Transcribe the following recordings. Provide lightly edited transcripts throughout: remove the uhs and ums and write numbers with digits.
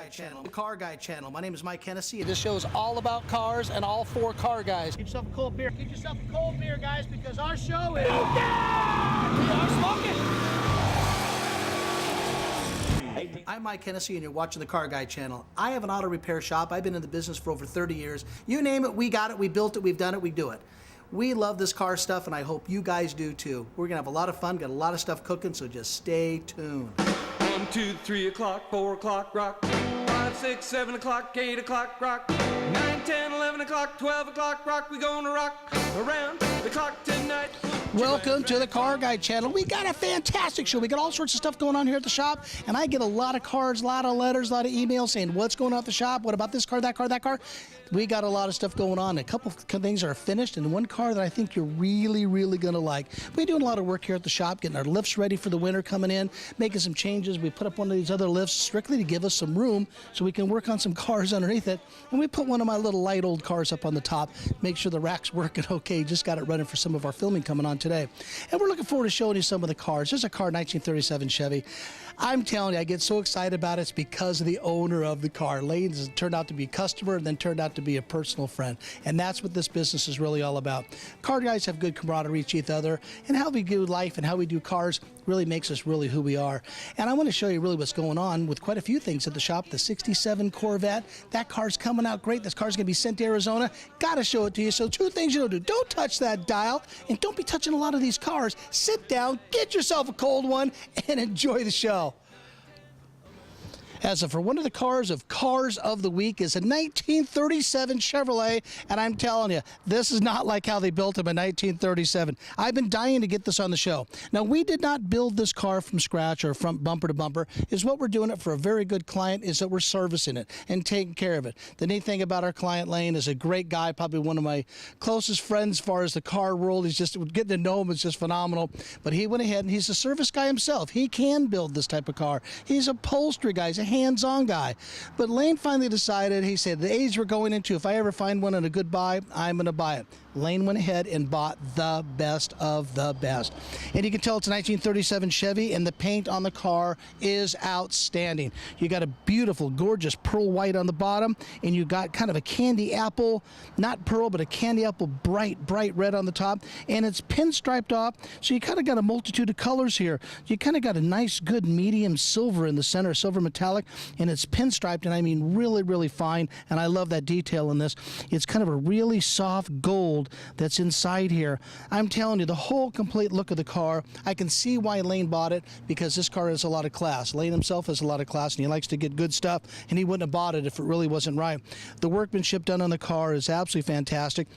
Channel, the Car Guy Channel. My name is Mike Hennessy. This show is all about cars and all four car guys. Get yourself a cold beer. Get yourself a cold beer, guys, because our show is... We are smoking! I'm Mike Hennessy, and you're watching the Car Guy Channel. I have an auto repair shop. I've been in the business for over 30 years. You name it, we got it, we built it, we've done it, we do it. We love this car stuff, and I hope you guys do too. We're gonna have a lot of fun, got a lot of stuff cooking, so just stay tuned. 1, 2, 3 o'clock, 4 o'clock, rock. 5, 6, 7 o'clock, 8 o'clock, rock. 9, 10, 11 o'clock, 12 o'clock, rock. We gonna rock around the clock tonight. Welcome to the Car Guy Channel. We got a fantastic show. We got all sorts of stuff going on here at the shop, and I get a lot of cards, a lot of letters, a lot of emails saying, what's going on at the shop? What about this car, that car, that car? We got a lot of stuff going on. A couple of things are finished, and one car that I think you're really, really going to like. We're doing a lot of work here at the shop, getting our lifts ready for the winter coming in, making some changes. We put up one of these other lifts strictly to give us some room so we can work on some cars underneath it. And we put one of my little light old cars up on the top, make sure the rack's working okay. Just got it running for some of our filming coming on today. And we're looking forward to showing you some of the cars. There's a car, 1937 Chevy. I'm telling you, I get so excited about it. It's because of the owner of the car. Lane's turned out to be a customer and then turned out to be a personal friend. And that's what this business is really all about. Car guys have good camaraderie with each other, and how we do life and how we do cars really makes us really who we are. And I want to show you really what's going on with quite a few things at the shop. The 67 Corvette, that car's coming out great. This car's going to be sent to Arizona. Got to show it to you. So two things you don't do. Don't touch that dial, and don't be touching a lot of these cars. Sit down, get yourself a cold one, and enjoy the show. As for one of the cars of the week is a 1937 Chevrolet, and I'm telling you, this is not like how they built them in 1937. I've been dying to get this on the show. Now, we did not build this car from scratch or from bumper to bumper. Is what we're doing it for a very good client is that we're servicing it and taking care of it. The neat thing about our client, Lane, is a great guy, probably one of my closest friends as far as the car world. He's just getting to know him is just phenomenal. But he went ahead and he's a service guy himself. He can build this type of car. He's a upholstery guy. He's a hands-on guy. But Lane finally decided, he said, the age we're going into, if I ever find one at a good buy, I'm going to buy it. Lane went ahead and bought the best of the best. And you can tell it's a 1937 Chevy, and the paint on the car is outstanding. You got a beautiful, gorgeous pearl white on the bottom, and you got kind of a candy apple, not pearl, but a candy apple bright red on the top, and it's pinstriped off, so you kind of got a multitude of colors here. You kind of got a nice, good medium silver in the center, silver metallic, and it's pinstriped, and I mean really, really fine, and I love that detail in this. It's kind of a really soft gold that's inside here. I'm telling you, the whole complete look of the car, I can see why Lane bought it, because this car has a lot of class. Lane himself has a lot of class, and he likes to get good stuff, and he wouldn't have bought it if it really wasn't right. The workmanship done on the car is absolutely fantastic.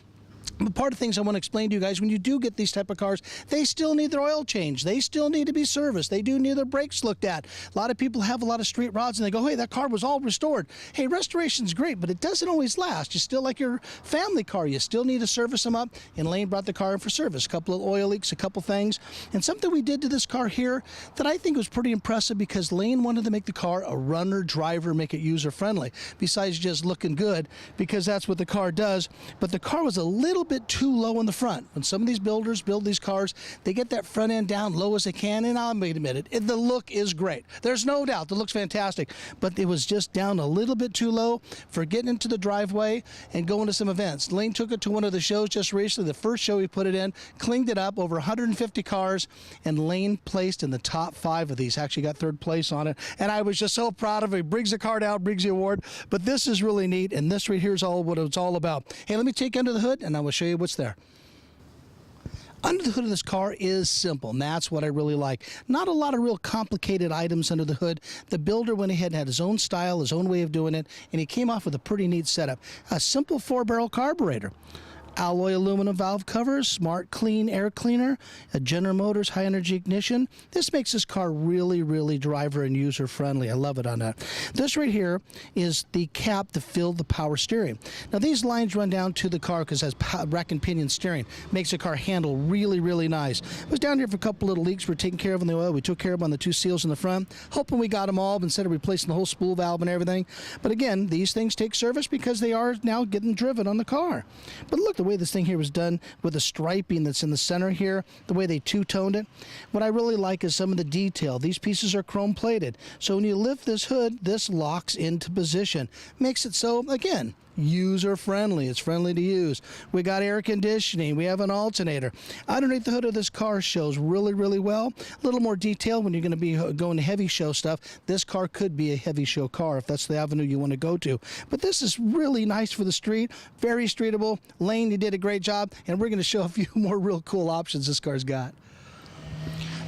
But part of things I want to explain to you guys, when you do get these type of cars, they still need their oil changed. They still need to be serviced. They do need their brakes looked at. A lot of people have a lot of street rods and they go, hey, that car was all restored. Hey, restoration's great, but it doesn't always last. You still like your family car. You still need to service them up. And Lane brought the car in for service. A couple of oil leaks, a couple things. And something we did to this car here that I think was pretty impressive, because Lane wanted to make the car a runner, driver, make it user-friendly, besides just looking good, because that's what the car does. But the car was a little bit too low in the front. When some of these builders build these cars, they get that front end down low as they can, and I'll admit it, the look is great. There's no doubt, the look's fantastic, but it was just down a little bit too low for getting into the driveway and going to some events. Lane took it to one of the shows just recently, the first show he put it in, cleaned it up, over 150 cars, and Lane placed in the top 5 of these, actually got 3rd place on it, and I was just so proud of him. He brings the car down, brings the award, but this is really neat, and this right here is all what it's all about. Hey, let me take you under the hood, and I will show you what's there. Under the hood of this car is simple, and that's what I really like. Not a lot of real complicated items under the hood. The builder went ahead and had his own style, his own way of doing it, and he came off with a pretty neat setup. A simple 4-barrel carburetor. Alloy aluminum valve covers, smart clean air cleaner, a General Motors high energy ignition. This makes this car really, really driver and user friendly. I love it on that. This right here is the cap to fill the power steering. Now these lines run down to the car because it has rack and pinion steering. Makes the car handle really, really nice. I was down here for a couple little leaks we're taking care of in the oil. We took care of them on the 2 seals in the front, hoping we got them all instead of replacing the whole spool valve and everything. But again, these things take service because they are now getting driven on the car. But look, the way this thing here was done with the striping that's in the center here, the way they two-toned it. What I really like is some of the detail. These pieces are chrome plated. So when you lift this hood, this locks into position. Makes it so, again, user-friendly. It's friendly to use. We got air conditioning. We have an alternator. Underneath the hood of this car shows really, really well. A little more detail when you're going to be going to heavy show stuff. This car could be a heavy show car if that's the avenue you want to go to. But this is really nice for the street. Very streetable. Lane, you did a great job. And we're going to show a few more real cool options this car's got.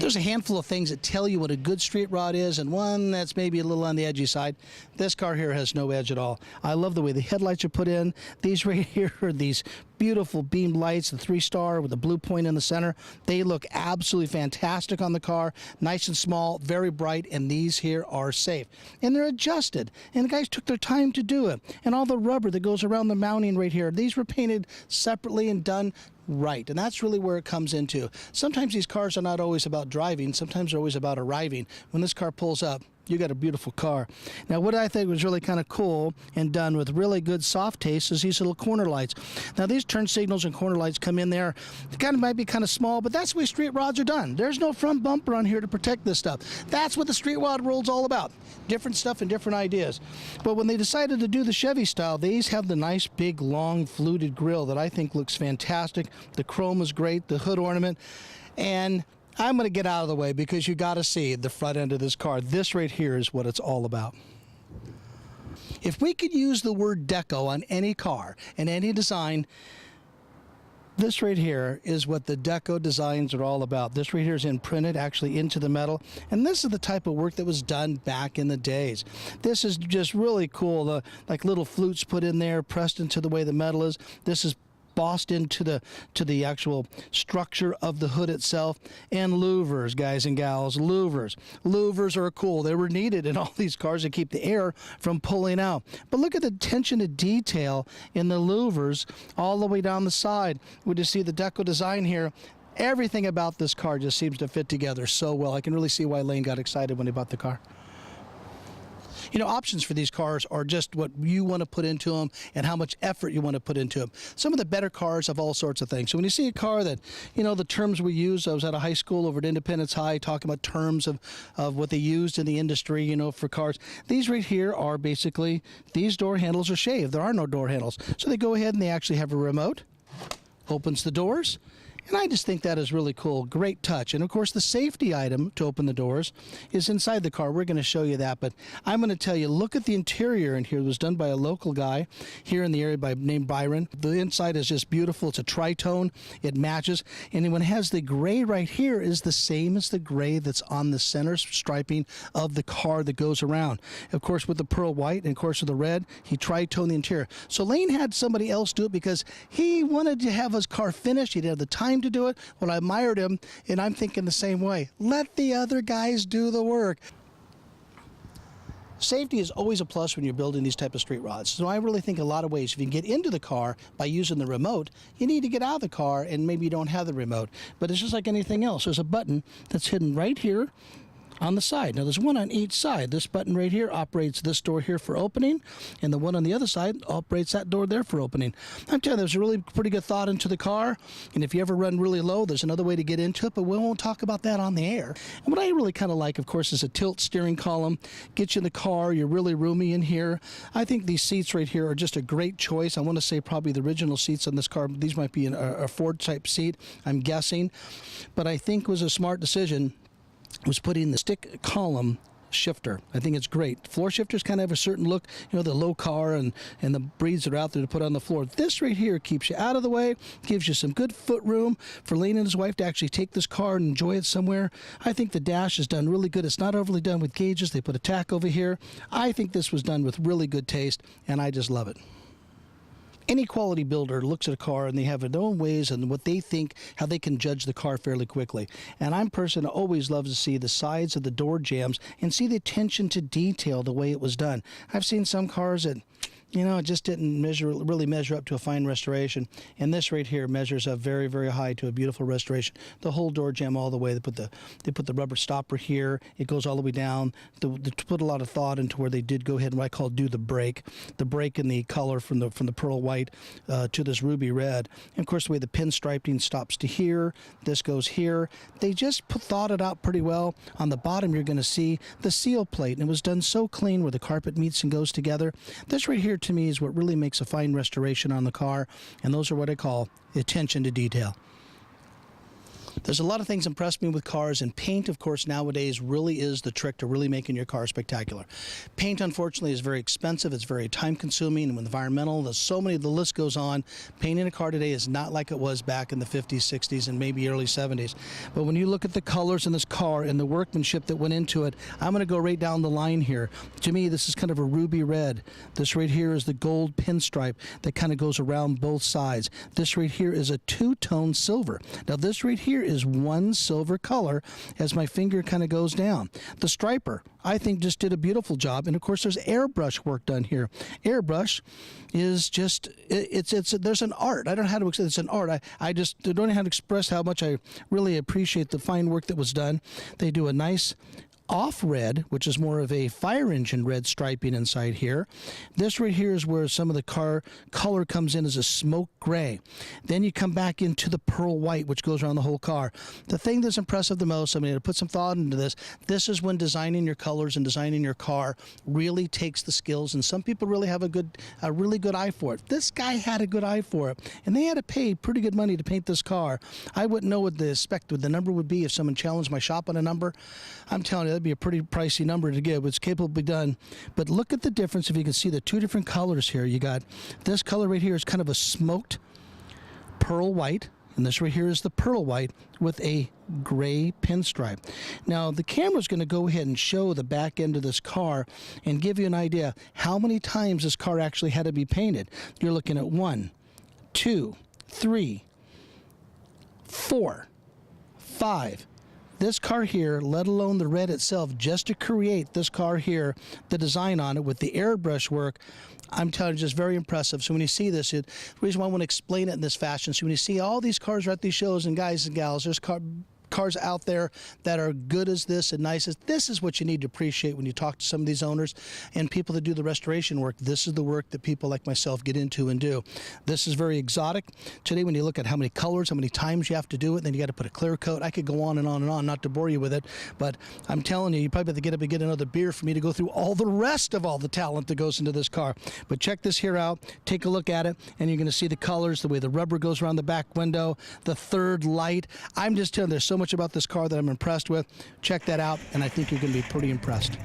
There's a handful of things that tell you what a good street rod is, and one that's maybe a little on the edgy side. This car here has no edge at all. I love the way the headlights are put in. These right here are these beautiful beamed lights, the 3-star with the blue point in the center. They look absolutely fantastic on the car. Nice and small, very bright, and these here are safe. And they're adjusted, and the guys took their time to do it. And all the rubber that goes around the mounting right here, these were painted separately and done right, and that's really where it comes into. Sometimes these cars are not always about driving, sometimes they're always about arriving. When this car pulls up, you got a beautiful car. Now, what I think was really kind of cool and done with really good soft taste is these little corner lights. Now, these turn signals and corner lights come in there. It kind of might be kind of small, but that's the way street rods are done. There's no front bumper on here to protect this stuff. That's what the street rod world's all about. Different stuff and different ideas. But when they decided to do the Chevy style, these have the nice, big, long, fluted grille that I think looks fantastic. The chrome is great, the hood ornament, and I'm going to get out of the way because you got to see the front end of this car. This right here is what it's all about. If we could use the word deco on any car and any design, this right here is what the deco designs are all about. This right here is imprinted actually into the metal, and this is the type of work that was done back in the days. This is just really cool. The like little flutes put in there, pressed into the way the metal is. This is bossed into the actual structure of the hood itself. And louvers, guys and gals, louvers. Louvers are cool. They were needed in all these cars to keep the air from pulling out. But look at the attention to detail in the louvers all the way down the side. We just see the deco design here. Everything about this car just seems to fit together so well. I can really see why Lane got excited when he bought the car. You know, options for these cars are just what you want to put into them and how much effort you want to put into them. Some of the better cars have all sorts of things. So when you see a car that, you know, the terms we use, I was at a high school over at Independence High talking about terms of what they used in the industry, you know, for cars. These right here are basically, these door handles are shaved. There are no door handles. So they go ahead and they actually have a remote, opens the doors. And I just think that is really cool. Great touch. And of course, the safety item to open the doors is inside the car. We're going to show you that. But I'm going to tell you, look at the interior in here. It was done by a local guy here in the area named Byron. The inside is just beautiful. It's a tritone. It matches. And when it has the gray right here is the same as the gray that's on the center striping of the car that goes around. Of course, with the pearl white and of course with the red, he tritoned the interior. So Lane had somebody else do it because he wanted to have his car finished. He didn't have the time to do it. Well, I admired him, and I'm thinking the same way. Let the other guys do the work. Safety is always a plus when you're building these type of street rods. So I really think a lot of ways, if you can get into the car by using the remote, you need to get out of the car and maybe you don't have the remote. But it's just like anything else. There's a button that's hidden right here on the side. Now there's one on each side. This button right here operates this door here for opening, and the one on the other side operates that door there for opening. I'm telling you, there's a really pretty good thought into the car, and if you ever run really low, there's another way to get into it, but we won't talk about that on the air. And what I really kind of like, of course, is a tilt steering column. Get you in the car, you're really roomy in here. I think these seats right here are just a great choice. I want to say probably the original seats on this car, these might be a Ford type seat, I'm guessing, but I think it was a smart decision was putting the stick column shifter. I think it's great. Floor shifters kind of have a certain look, you know, the low car and the breeds that are out there to put on the floor. This right here keeps you out of the way, gives you some good foot room for Lane and his wife to actually take this car and enjoy it somewhere. I think the dash is done really good. It's not overly done with gauges. They put a tack over here. I think this was done with really good taste, and I just love it. Any quality builder looks at a car and they have their own ways and what they think, how they can judge the car fairly quickly. And I'm a person who always loves to see the sides of the door jambs and see the attention to detail the way it was done. I've seen some cars that you know, it just didn't really measure up to a fine restoration. And this right here measures up very, very high to a beautiful restoration. The whole door jamb all the way. They put the rubber stopper here. It goes all the way down. They put a lot of thought into where they did go ahead and what I call do the break in the color from the pearl white to this ruby red. And of course, the way the pinstriping stops to here, this goes here. They just thought it out pretty well. On the bottom, you're going to see the seal plate, and it was done so clean where the carpet meets and goes together. This right here to me is what really makes a fine restoration on the car, and those are what I call attention to detail. There's a lot of things impress me with cars, and paint, of course, nowadays really is the trick to really making your car spectacular. Paint, unfortunately, is very expensive. It's very time-consuming and environmental. There's so many, the list goes on. Painting a car today is not like it was back in the 50s, 60s, and maybe early 70s. But when you look at the colors in this car and the workmanship that went into it, I'm going to go right down the line here. To me, this is kind of a ruby red. This right here is the gold pinstripe that kind of goes around both sides. This right here is a two-tone silver. Now, this right here is one silver color as my finger kind of goes down. The striper, I think, just did a beautiful job. And of course, there's airbrush work done here. Airbrush is just, there's an art. I don't know how to explain. It's an art. I just don't know how to express how much I really appreciate the fine work that was done. They do a nice off red, which is more of a fire engine red striping inside here. This right here is where some of the car color comes in as a smoke gray. Then you come back into the pearl white, which goes around the whole car. The thing that's impressive the most, I mean, to put some thought into this is when designing your colors and designing your car really takes the skills, and some people really have a really good eye for it. This guy had a good eye for it, and they had to pay pretty good money to paint this car. I wouldn't know what the number would be if someone challenged my shop on a number. I'm telling you, that'd be a pretty pricey number to give. It's capable to be done. But look at the difference. If you can see the two different colors here, you got this color right here is kind of a smoked pearl white, and this right here is the pearl white with a gray pinstripe. Now, the camera's going to go ahead and show the back end of this car and give you an idea how many times this car actually had to be painted. You're looking at 1, 2, 3, 4, 5. This car here, let alone the red itself, just to create this car here, the design on it with the airbrush work, I'm telling you, just very impressive. So when you see this, the reason why I want to explain it in this fashion, so when you see all these cars are at these shows, and guys and gals, there's cars out there that are good as this and nice as this is what you need to appreciate when you talk to some of these owners and people that do the restoration work. This is the work that people like myself get into and do. This is very exotic. Today, when you look at how many colors, how many times you have to do it, then you got to put a clear coat. I could go on and on and on, not to bore you with it, but I'm telling you, you probably have to get up and get another beer for me to go through all the rest of all the talent that goes into this car. But check this here out. Take a look at it, and you're going to see the colors, the way the rubber goes around the back window, the third light. I'm just telling you, there's so much about this car that I'm impressed with. Check that out, and I think you're going to be pretty impressed.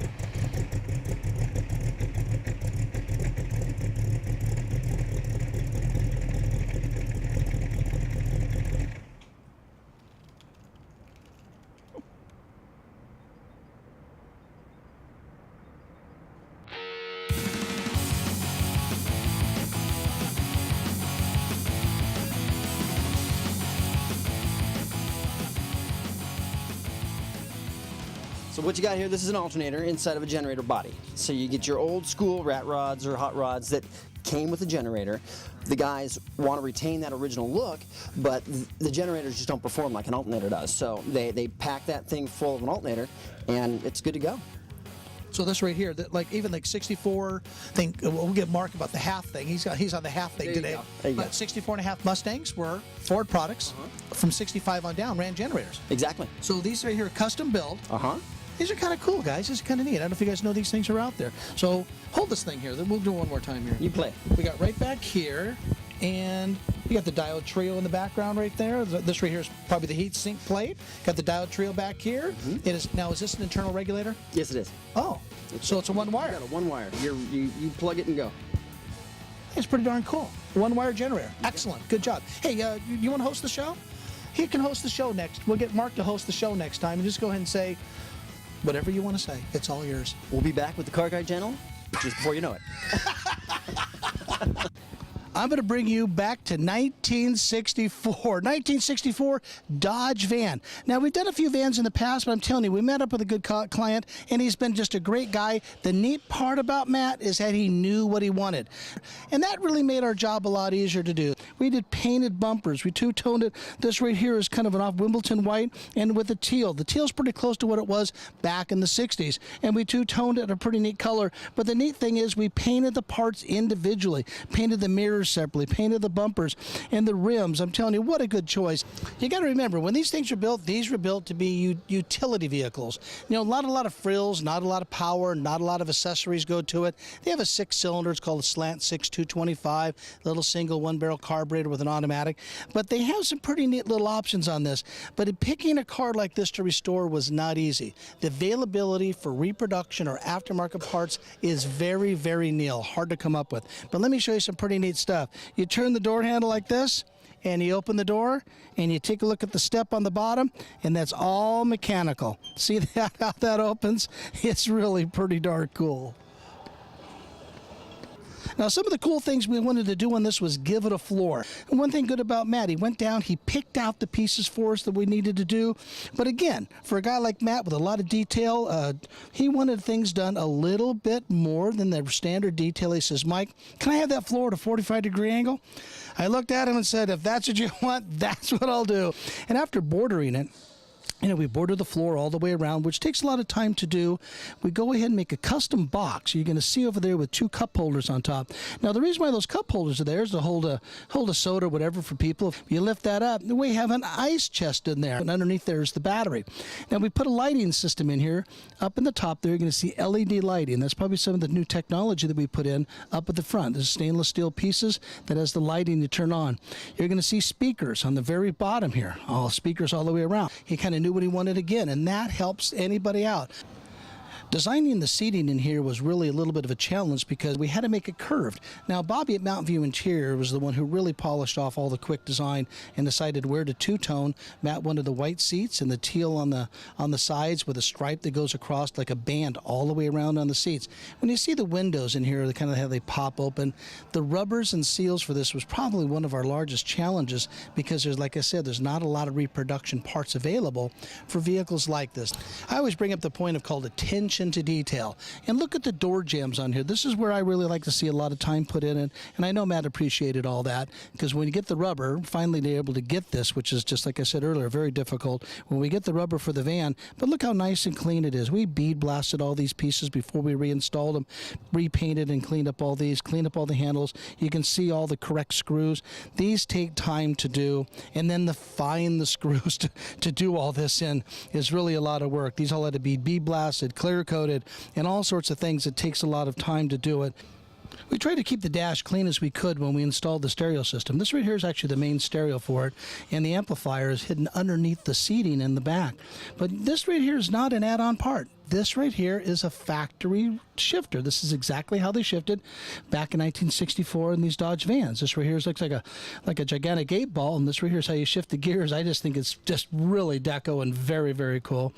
So what you got here, this is an alternator inside of a generator body. So you get your old school rat rods or hot rods that came with a generator. The guys want to retain that original look, but the generators just don't perform like an alternator does. So they pack that thing full of an alternator, and it's good to go. So this right here, like even like 64 thing, we'll get Mark about the half thing. He's on the half thing today. There you go. But 64 and a half Mustangs were Ford products. From 65 on down, ran generators. Exactly. So these right here are custom built. These are kind of cool, guys. This is kind of neat. I don't know if you guys know these things are out there. So hold this thing here. Then we'll do it one more time here. You play. We got right back here, and you got the diode trio in the background right there. This right here is probably the heat sink plate. Got the diode trio back here. It is now. Is this an internal regulator? Yes, it is. Oh, so it's a one wire. You got a one wire. You plug it and go. It's pretty darn cool. One wire generator. Excellent. Good job. Hey, you want to host the show? He can host the show next. We'll get Mark to host the show next time, and just go ahead and say whatever you want to say. It's all yours. We'll be back with the Car Guy channel just before you know it. I'm going to bring you back to 1964. 1964 Dodge van. Now, we've done a few vans in the past, but I'm telling you, we met up with a good client, and he's been just a great guy. The neat part about Matt is that he knew what he wanted, and that really made our job a lot easier to do. We did painted bumpers. We two-toned it. This right here is kind of an off Wimbledon white, and with the teal. The teal's pretty close to what it was back in the 60s, and we two-toned it a pretty neat color. But the neat thing is we painted the parts individually, painted the mirrors separately, painted the bumpers and the rims. I'm telling you, what a good choice. You got to remember, when these things were built, these were built to be utility vehicles. You know, not a lot of frills, not a lot of power, not a lot of accessories go to it. They have a 6-cylinder. It's called a Slant 6 225, little single one-barrel carburetor with an automatic. But they have some pretty neat little options on this. But picking a car like this to restore was not easy. The availability for reproduction or aftermarket parts is very, very nil, hard to come up with. But let me show you some pretty neat stuff. You turn the door handle like this, and you open the door, and you take a look at the step on the bottom, and that's all mechanical. See that, how that opens? It's really pretty darn cool. Now, some of the cool things we wanted to do on this was give it a floor. And one thing good about Matt, he went down, he picked out the pieces for us that we needed to do. But again, for a guy like Matt with a lot of detail, he wanted things done a little bit more than the standard detail. He says, Mike, can I have that floor at a 45-degree angle? I looked at him and said, if that's what you want, that's what I'll do. And after bordering it, you know, we border the floor all the way around, which takes a lot of time to do. We go ahead and make a custom box. You're going to see over there with 2 cup holders on top. Now, the reason why those cup holders are there is to hold a soda or whatever for people. If you lift that up, we have an ice chest in there, and underneath there is the battery. Now, we put a lighting system in here. Up in the top there, you're going to see LED lighting. That's probably some of the new technology that we put in up at the front. There's stainless steel pieces that has the lighting to turn on. You're going to see speakers on the very bottom here. All speakers all the way around. He kind of knew what he wanted again, and that helps anybody out. Designing the seating in here was really a little bit of a challenge because we had to make it curved. Now, Bobby at Mountain View Interior was the one who really polished off all the quick design and decided where to two-tone. Matt wanted the white seats and the teal on the sides with a stripe that goes across like a band all the way around on the seats. When you see the windows in here, kind of how they pop open, the rubbers and seals for this was probably one of our largest challenges because there's, like I said, there's not a lot of reproduction parts available for vehicles like this. I always bring up the point of called attention to detail. And look at the door jambs on here. This is where I really like to see a lot of time put in it. And I know Matt appreciated all that because when you get the rubber, finally they're able to get this, which is just like I said earlier, very difficult. When we get the rubber for the van, but look how nice and clean it is. We bead blasted all these pieces before we reinstalled them, repainted and cleaned up all these, cleaned up all the handles. You can see all the correct screws. These take time to do, and then to find the screws to do all this in is really a lot of work. These all had to be bead blasted, clear coated, and all sorts of things. It takes a lot of time to do it. We tried to keep the dash clean as we could when we installed the stereo system. This right here is actually the main stereo for it, and the amplifier is hidden underneath the seating in the back. But this right here is not an add-on part. This right here is a factory shifter. This is exactly how they shifted back in 1964 in these Dodge vans. This right here looks like a gigantic 8-ball, and this right here is how you shift the gears. I just think it's just really deco and very, very cool.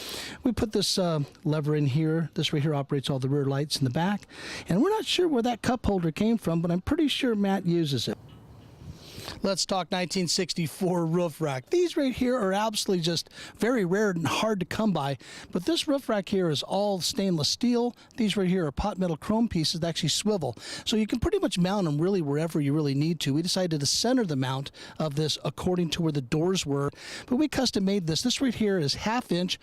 We put this lever in here. This right here operates all the rear lights in the back, and we're not sure where that cup holder came from, but I'm pretty sure Matt uses it. Let's talk 1964 roof rack. These right here are absolutely just very rare and hard to come by, but this roof rack here is all stainless steel. These right here are pot metal chrome pieces that actually swivel, so you can pretty much mount them really wherever you really need to. We decided to center the mount of this according to where the doors were, but we custom made this. This right here is 1/2 inch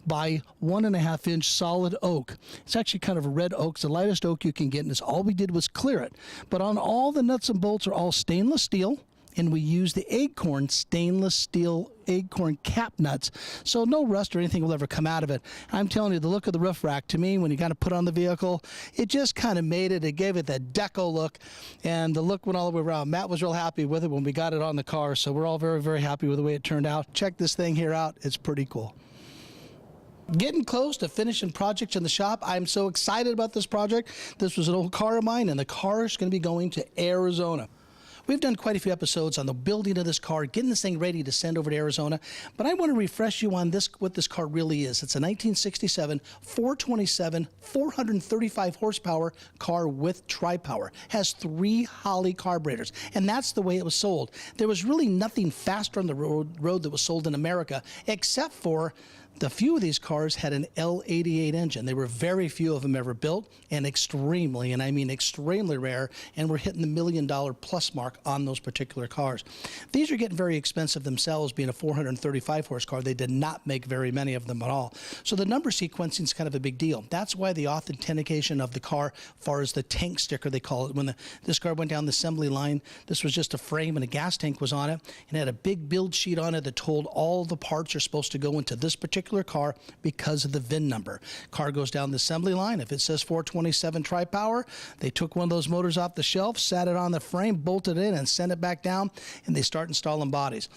by 1.5 inch solid oak. It's actually kind of a red oak. It's the lightest oak you can get, and all we did was clear it. But on all the nuts and bolts are all stainless steel, and we use the Acorn stainless steel Acorn cap nuts, so no rust or anything will ever come out of it. I'm telling you, the look of the roof rack, to me, when you got to put on the vehicle, it just kind of made it. It gave it that deco look, and the look went all the way around. Matt was real happy with it when we got it on the car, so we're all very, very happy with the way it turned out. Check this thing here out. It's pretty cool. Getting close to finishing projects in the shop. I'm so excited about this project. This was an old car of mine, and the car is going to be going to Arizona. We've done quite a few episodes on the building of this car, getting this thing ready to send over to Arizona, but I want to refresh you on this, what this car really is. It's a 1967 427, 435 horsepower car with tri-power. Has 3 Holley carburetors, and that's the way it was sold. There was really nothing faster on the road that was sold in America, except for the few of these cars had an L88 engine. There were very few of them ever built, and extremely, and I mean extremely rare, and we're hitting the $1 million plus mark on those particular cars. These are getting very expensive themselves, being a 435 horsepower. They did not make very many of them at all. So the number sequencing is kind of a big deal. That's why the authentication of the car, as far as the tank sticker, they call it, when this car went down the assembly line, this was just a frame and a gas tank was on it, and it had a big build sheet on it that told all the parts are supposed to go into this particular car because of the VIN number. Car goes down the assembly line. If it says 427 tri-power, they took one of those motors off the shelf, sat it on the frame, bolted it in, and sent it back down, and they start installing bodies.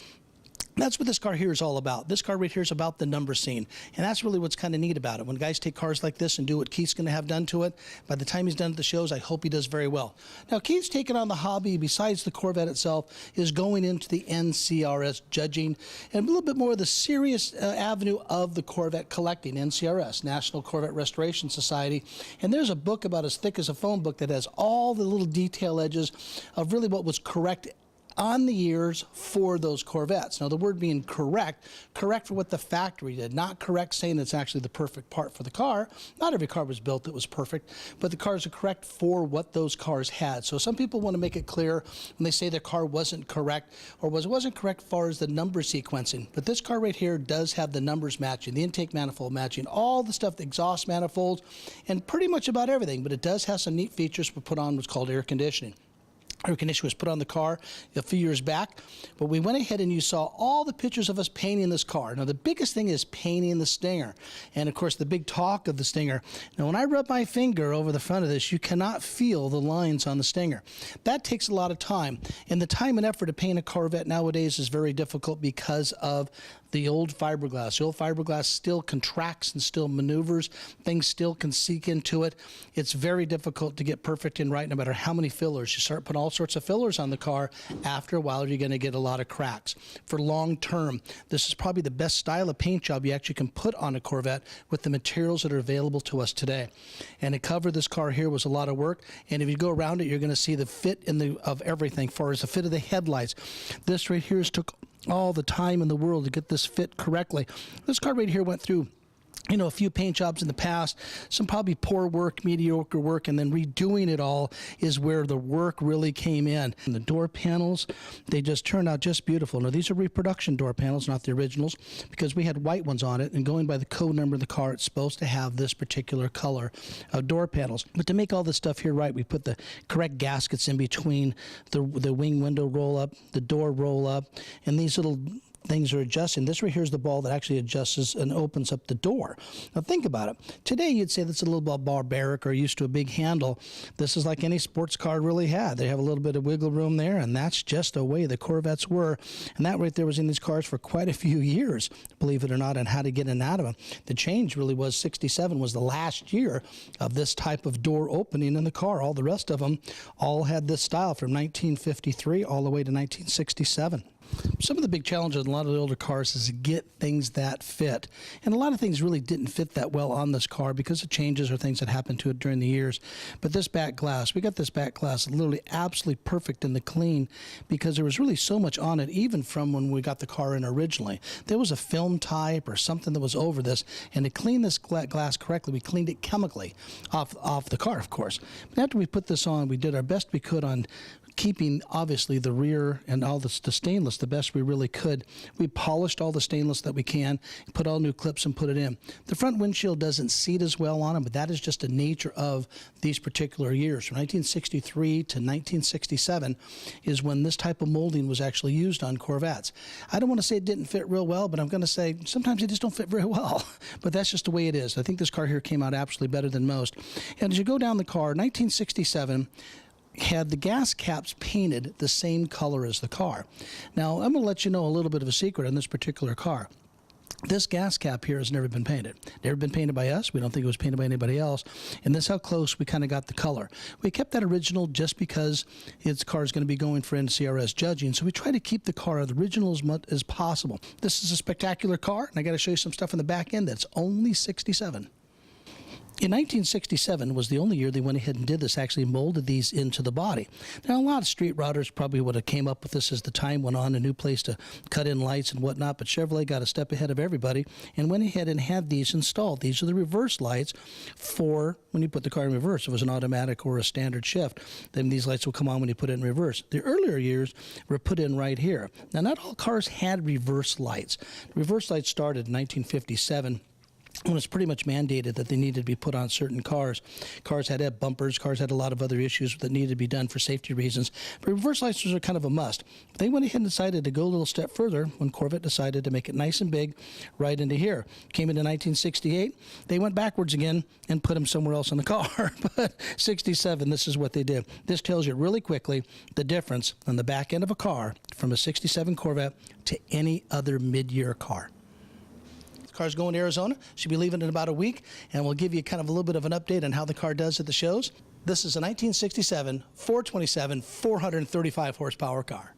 That's what this car here is all about. This car right here is about the number scene, and that's really what's kind of neat about it. When guys take cars like this and do what Keith's going to have done to it, by the time he's done at the shows, I hope he does very well. Now, Keith's taken on the hobby, besides the Corvette itself, is going into the NCRS judging and a little bit more of the serious avenue of the Corvette collecting, NCRS, National Corvette Restoration Society. And there's a book about as thick as a phone book that has all the little detail edges of really what was correct on the years for those Corvettes. Now, the word being correct for what the factory did, not correct saying it's actually the perfect part for the car. Not every car was built that was perfect, but the cars are correct for what those cars had. So some people want to make it clear when they say their car wasn't correct, or wasn't correct as far as the number sequencing. But this car right here does have the numbers matching, the intake manifold matching, all the stuff, the exhaust manifolds, and pretty much about everything. But it does have some neat features we put on what's called air conditioning. Air conditioner was put on the car a few years back, but we went ahead and you saw all the pictures of us painting this car. Now, the biggest thing is painting the Stinger, and of course the big talk of the Stinger. Now, when I rub my finger over the front of this, you cannot feel the lines on the Stinger. That takes a lot of time, and the time and effort to paint a Corvette nowadays is very difficult because of the old fiberglass. The old fiberglass still contracts and still maneuvers. Things still can seep into it. It's very difficult to get perfect and right no matter how many fillers. You start putting all sorts of fillers on the car, after a while you're going to get a lot of cracks. For long term, this is probably the best style of paint job you actually can put on a Corvette with the materials that are available to us today. And to cover this car here was a lot of work, and if you go around it, you're going to see the fit of everything, as far as the fit of the headlights. This right here took all the time in the world to get this fit correctly. This car right here went through, you know, a few paint jobs in the past, some probably poor work, mediocre work, and then redoing it all is where the work really came in. And the door panels, they just turned out just beautiful. Now, these are reproduction door panels, not the originals, because we had white ones on it, and going by the code number of the car, it's supposed to have this particular color of door panels. But to make all this stuff here right, we put the correct gaskets in between the wing window roll-up, the door roll-up, and these little things are adjusting. This right here is the ball that actually adjusts and opens up the door. Now think about it. Today you'd say that's a little bit barbaric or used to a big handle. This is like any sports car really had. They have a little bit of wiggle room there, and that's just the way the Corvettes were. And that right there was in these cars for quite a few years, believe it or not, and how to get in and out of them. The change really was 67 was the last year of this type of door opening in the car. All the rest of them all had this style from 1953 all the way to 1967. Some of the big challenges in a lot of the older cars is to get things that fit. And a lot of things really didn't fit that well on this car because of changes or things that happened to it during the years. But this back glass, we got this back glass literally absolutely perfect in the clean because there was really so much on it, even from when we got the car in originally. There was a film type or something that was over this, and to clean this glass correctly, we cleaned it chemically off the car, of course. But after we put this on, we did our best we could on keeping, obviously, the rear and all the stainless the best we really could. We polished all the stainless that we can, put all new clips and put it in. The front windshield doesn't seat as well on them, but that is just the nature of these particular years. From 1963 to 1967 is when this type of molding was actually used on Corvettes. I don't want to say it didn't fit real well, but I'm going to say sometimes they just don't fit very well. But that's just the way it is. I think this car here came out absolutely better than most. And as you go down the car, 1967, had the gas caps painted the same color as the car. Now, I'm going to let you know a little bit of a secret on this particular car. This gas cap here has never been painted. Never been painted by us. We don't think it was painted by anybody else. And this is how close we kind of got the color. We kept that original just because its car is going to be going for NCRS judging. So we try to keep the car as original as much as possible. This is a spectacular car, and I got to show you some stuff in the back end that's only 67. In 1967 was the only year they went ahead and did this, actually molded these into the body. Now, a lot of street routers probably would have came up with this as the time went on, a new place to cut in lights and whatnot, but Chevrolet got a step ahead of everybody and went ahead and had these installed. These are the reverse lights for when you put the car in reverse. If it was an automatic or a standard shift, then these lights will come on when you put it in reverse. The earlier years were put in right here. Now, not all cars had reverse lights. Reverse lights started in 1957. When it's pretty much mandated that they needed to be put on certain cars. Cars had to have bumpers. Cars had a lot of other issues that needed to be done for safety reasons. But reverse lights are kind of a must. They went ahead and decided to go a little step further when Corvette decided to make it nice and big right into here. Came into 1968. They went backwards again and put them somewhere else in the car. But 67, this is what they did. This tells you really quickly the difference on the back end of a car from a 67 Corvette to any other mid-year car. Car's going to Arizona. Should be leaving in about a week, and we'll give you kind of a little bit of an update on how the car does at the shows. This is a 1967 427 435 horsepower car.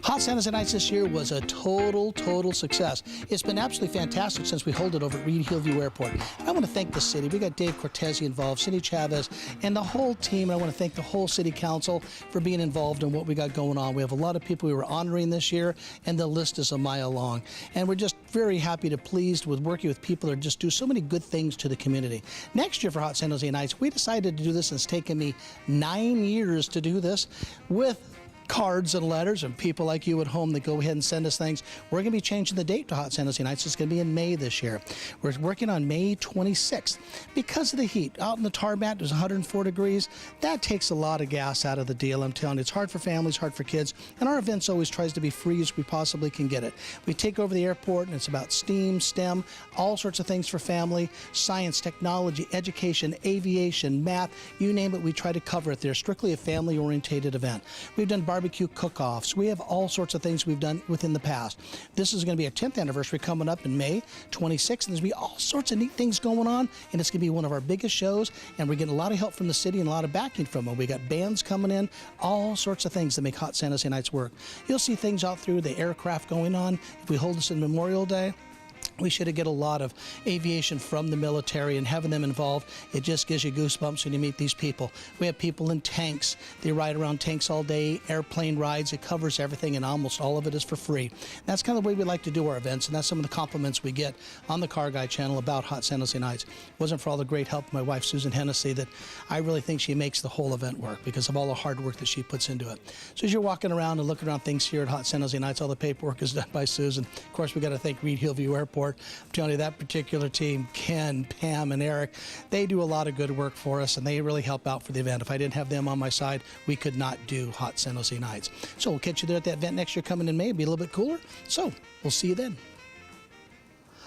Hot San Jose Nights this year was a total success. It's been absolutely fantastic since we held it over at Reed Hillview Airport. I want to thank the city. We got Dave Cortese involved, Cindy Chavez, and the whole team. I want to thank the whole city council for being involved in what we got going on. We have a lot of people we were honoring this year, and the list is a mile long. And we're just very happy to pleased with working with people that just do so many good things to the community. Next year for Hot San Jose Nights, we decided to do this, and it's taken me 9 years to do this with cards and letters and people like you at home that go ahead and send us things. We're going to be changing the date to Hot San Jose Nights. It's going to be in May this year. We're working on May 26th. Because of the heat, out in the tar mat, it was 104 degrees. That takes a lot of gas out of the deal. I'm telling you, it's hard for families, hard for kids, and our events always tries to be free as we possibly can get it. We take over the airport, and it's about STEAM, STEM, all sorts of things for family, science, technology, education, aviation, math, you name it, we try to cover it. They're strictly a family-orientated event. We've done barbecue cook-offs. We have all sorts of things we've done within the past. This is going to be a 10th anniversary coming up in May 26th, and there's going to be all sorts of neat things going on, and it's going to be one of our biggest shows, and we're getting a lot of help from the city and a lot of backing from them. We got bands coming in, all sorts of things that make Hot San Jose Nights work. You'll see things out through the aircraft going on. If we hold this in Memorial Day, we should get a lot of aviation from the military, and having them involved, it just gives you goosebumps when you meet these people. We have people in tanks. They ride around tanks all day, airplane rides. It covers everything, and almost all of it is for free. That's kind of the way we like to do our events, and that's some of the compliments we get on the Car Guy channel about Hot San Jose Nights. It wasn't for all the great help of my wife, Susan Hennessy, that I really think she makes the whole event work because of all the hard work that she puts into it. So as you're walking around and looking around things here at Hot San Jose Nights, all the paperwork is done by Susan. Of course, we got to thank Reed Hillview Airport. I'm telling you, that particular team, Ken, Pam, and Eric, they do a lot of good work for us, and they really help out for the event. If I didn't have them on my side, we could not do Hot San Jose Nights. So we'll catch you there at that event next year coming in May. It'll be a little bit cooler. So we'll see you then.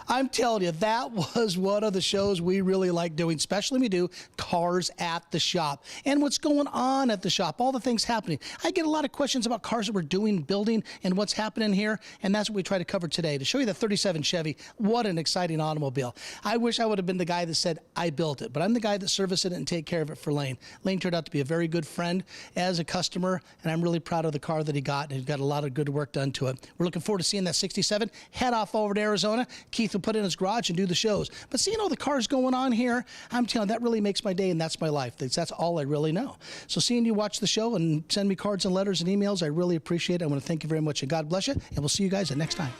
I'm telling you, that was one of the shows we really like doing, especially when we do Cars at the Shop and what's going on at the shop, all the things happening. I get a lot of questions about cars that we're doing, building, and what's happening here, and that's what we try to cover today, to show you the 37 Chevy. What an exciting automobile. I wish I would have been the guy that said, I built it, but I'm the guy that serviced it and take care of it for Lane. Lane turned out to be a very good friend as a customer, and I'm really proud of the car that he got, and he got a lot of good work done to it. We're looking forward to seeing that 67 head off over to Arizona. Keith will put it in his garage and do the shows. But seeing all the cars going on here, I'm telling you, that really makes my day, and that's my life. That's all I really know. So seeing you watch the show and send me cards and letters and emails, I really appreciate it. I want to thank you very much, and God bless you, and we'll see you guys next time.